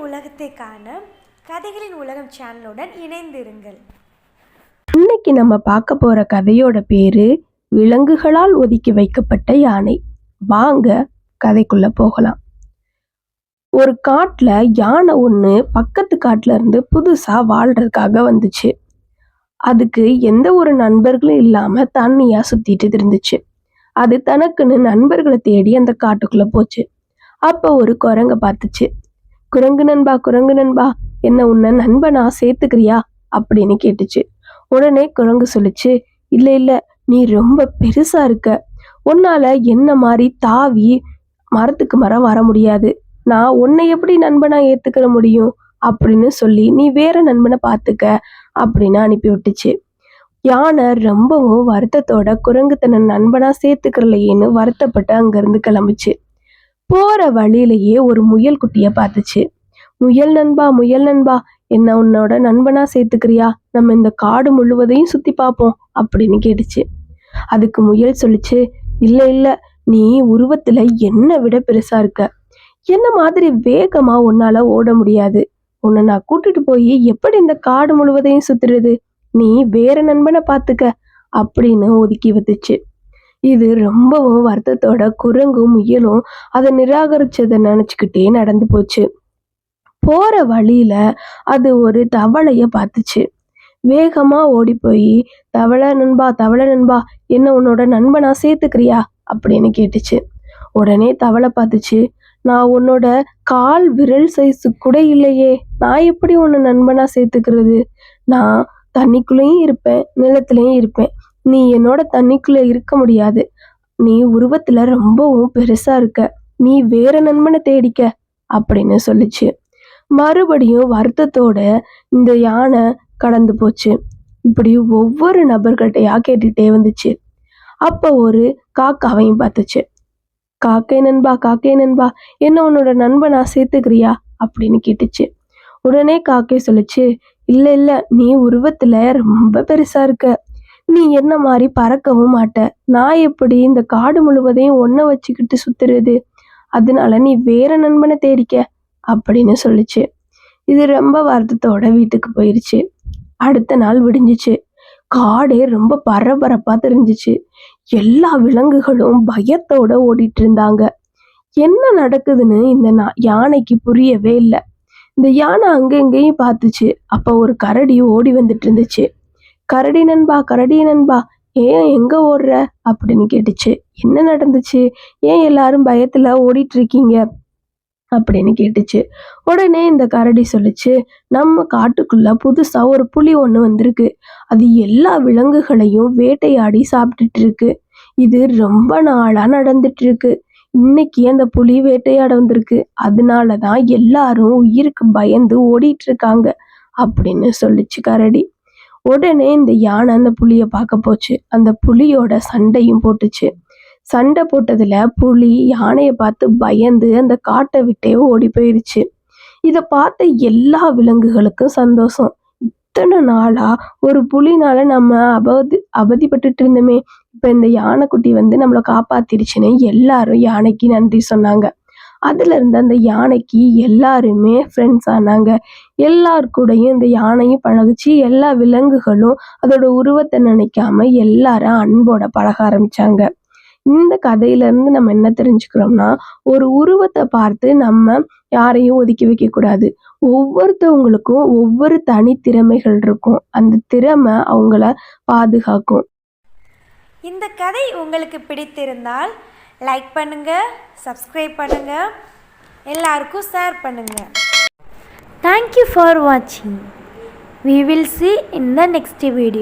உலகத்தை காண கதைகளின் உலகம் சேனலுடன் இணைந்திருங்கள். இன்னைக்கு நம்ம பார்க்க போற கதையோட பேரு விலங்குகளால் ஒதுக்கி வைக்கப்பட்ட யானை. வாங்க கதைக்குள்ள போகலாம். ஒரு காட்டுல யானை ஒண்ணு பக்கத்து காட்டுல இருந்து புதுசா வாழ்றதுக்காக வந்துச்சு. அதுக்கு எந்த ஒரு நண்பர்களும் இல்லாம தனியா சுத்திட்டு இருந்துச்சு. அது தனக்குன்னு நண்பர்களை தேடி அந்த காட்டுக்குள்ள போச்சு. அப்ப ஒரு குரங்க பார்த்துச்சு. குரங்கு நண்பா, என்ன உன்னை நண்பனா சேர்த்துக்கிறியா அப்படின்னு கேட்டுச்சு. உடனே குரங்கு சொல்லுச்சு, இல்ல நீ ரொம்ப பெருசா இருக்க, உன்னால என்ன மாதிரி தாவி மரத்துக்கு மரம் வர முடியாது, நான் உன்னை எப்படி நண்பனா ஏத்துக்கிற முடியும் அப்படின்னு சொல்லி நீ வேற நண்பனை பார்த்துக்க அப்படின்னு அனுப்பி விட்டுச்சு. யானை ரொம்பவும் வருத்தத்தோட குரங்கு தன்னை நண்பனா சேர்த்துக்கிறலையேன்னு வருத்தப்பட்டு அங்கிருந்து கிளம்புச்சு. போற வழியிலேயே ஒரு முயல் குட்டிய பார்த்துச்சு. முயல் நண்பா, என்ன உன்னோட நண்பனா சேர்த்துக்கிறியா, நம்ம இந்த காடு முழுவதையும் சுத்தி பார்ப்போம் அப்படின்னு கேட்டுச்சு. அதுக்கு முயல் சொல்லிச்சு, இல்ல நீ உருவத்துல என்னை விட பெருசா இருக்க, என்ன மாதிரி வேகமா உன்னால ஓட முடியாது, உன்னை நான் கூட்டிட்டு போய் எப்படி இந்த காடு முழுவதையும் சுத்துறது, நீ வேற நண்பனை பார்த்துக்க அப்படின்னு ஒதுக்கி வந்துச்சு. இது ரொம்பவும் வருத்தத்தோட குரங்கும் முயலும் அதை நிராகரிச்சதை நினைச்சுக்கிட்டே நடந்து போச்சு. போற வழியில அது ஒரு தவளைய பார்த்துச்சு. வேகமா ஓடி போய், தவளை நண்பா, என்ன உன்னோட நண்பனா சேர்த்துக்கிறியா அப்படின்னு கேட்டுச்சு. உடனே தவளை பார்த்துச்சு, நான் உன்னோட கால் விரல் சைஸு கூட இல்லையே, நான் எப்படி உன்னை நண்பனா சேர்த்துக்கிறது, நான் தண்ணிக்குள்ளேயும் இருப்பேன் நிலத்திலையும் இருப்பேன், நீ என்னோட தண்ணிக்குள்ள இருக்க முடியாது, நீ உருவத்துல ரொம்பவும் பெருசா இருக்க, நீ வேற நண்பனை தேடிக்க அப்படின்னு சொல்லிச்சு. மறுபடியும் வருத்தத்தோட இந்த யானை கடந்து போச்சு. இப்படி ஒவ்வொரு நபர்கிட்டையா கேட்டுட்டே வந்துச்சு. அப்ப ஒரு காக்காவையும் பார்த்துச்சு. காக்கை நண்பா, என்ன உன்னோட நண்பனா சேர்த்துக்கிறியா அப்படின்னு கேட்டுச்சு. உடனே காக்கை சொல்லிச்சு, இல்ல நீ உருவத்துல ரொம்ப பெருசா இருக்க, நீ என்ன மாதிரி பறக்கவும் மாட்ட, நான் எப்படி இந்த காடு முழுவதையும் ஒன்ன வச்சுக்கிட்டு சுத்துறது, அதனால நீ வேற நண்பனை தேடிக்க அப்படின்னு சொல்லிச்சு. இது ரொம்ப வருத்தத்தோட வீட்டுக்கு போயிருச்சு. அடுத்த நாள் விடிஞ்சிச்சு. காடே ரொம்ப பரபரப்பா தெரிஞ்சிச்சு. எல்லா விலங்குகளும் பயத்தோட ஓடிட்டு இருந்தாங்க. என்ன நடக்குதுன்னு இந்த யானைக்கு புரியவே இல்லை. இந்த யானை அங்கெங்கேயும் பார்த்துச்சு. அப்ப ஒரு கரடி ஓடி வந்துட்டு இருந்துச்சு. கரடி நண்பா, ஏன் எங்க ஓடுற அப்படின்னு கேட்டுச்சு. என்ன நடந்துச்சு, ஏன் எல்லாரும் பயத்துல ஓடிட்டு இருக்கீங்க அப்படின்னு கேட்டுச்சு. உடனே இந்த கரடி சொல்லிச்சு, நம்ம காட்டுக்குள்ள புதுசா ஒரு புலி ஒண்ணு வந்திருக்கு, அது எல்லா விலங்குகளையும் வேட்டையாடி சாப்பிட்டுட்டு இருக்கு, இது ரொம்ப நாளா நடந்துட்டு இருக்கு, இன்னைக்கு அந்த புலி வேட்டையாட வந்திருக்கு, அதனாலதான் எல்லாரும் உயிருக்கு பயந்து ஓடிட்டு இருக்காங்க அப்படின்னு சொல்லிச்சு கரடி. உடனே இந்த யானை அந்த புலிய பார்க்க போச்சு. அந்த புலியோட சண்டையும் போட்டுச்சு. சண்டை போட்டதுல புலி யானைய பார்த்து பயந்து அந்த காட்டை விட்டே ஓடி போயிருச்சு. இத பார்த்த எல்லா விலங்குகளுக்கும் சந்தோஷம். இத்தனை நாளா ஒரு புலினால நம்ம அவதிப்பட்டுட்டு இருந்தோமே, இப்ப இந்த யானைக்குட்டி வந்து நம்மளை காப்பாத்திருச்சுன்னு எல்லாரும் யானைக்கு நன்றி சொன்னாங்க. அதுல இருந்து அந்த யானைக்கு எல்லாருமே ஃப்ரெண்ட்ஸ் ஆனாங்க. எல்லார் கூடயும் இந்த யானையும் பழகுச்சு. எல்லா விலங்குகளும் அதோட உருவத்தை நினைக்காம எல்லாரும் அன்போட பழக ஆரம்பிச்சாங்க. இந்த கதையில இருந்து நம்ம என்ன தெரிஞ்சுக்கிறோம்னா, ஒரு உருவத்தை பார்த்து நம்ம யாரையும் ஒதுக்கி வைக்க கூடாது. ஒவ்வொருத்தவங்களுக்கும் ஒவ்வொரு தனித்திறமைகள் இருக்கும். அந்த திறமை அவங்கள பாதுகாக்கும். இந்த கதை உங்களுக்கு பிடித்திருந்தால் லைக் பண்ணுங்க, சப்ஸ்கிரைப் பண்ணுங்க, எல்லாருக்கும் ஷேர் பண்ணுங்க. Thank you for watching. We will see in the next video.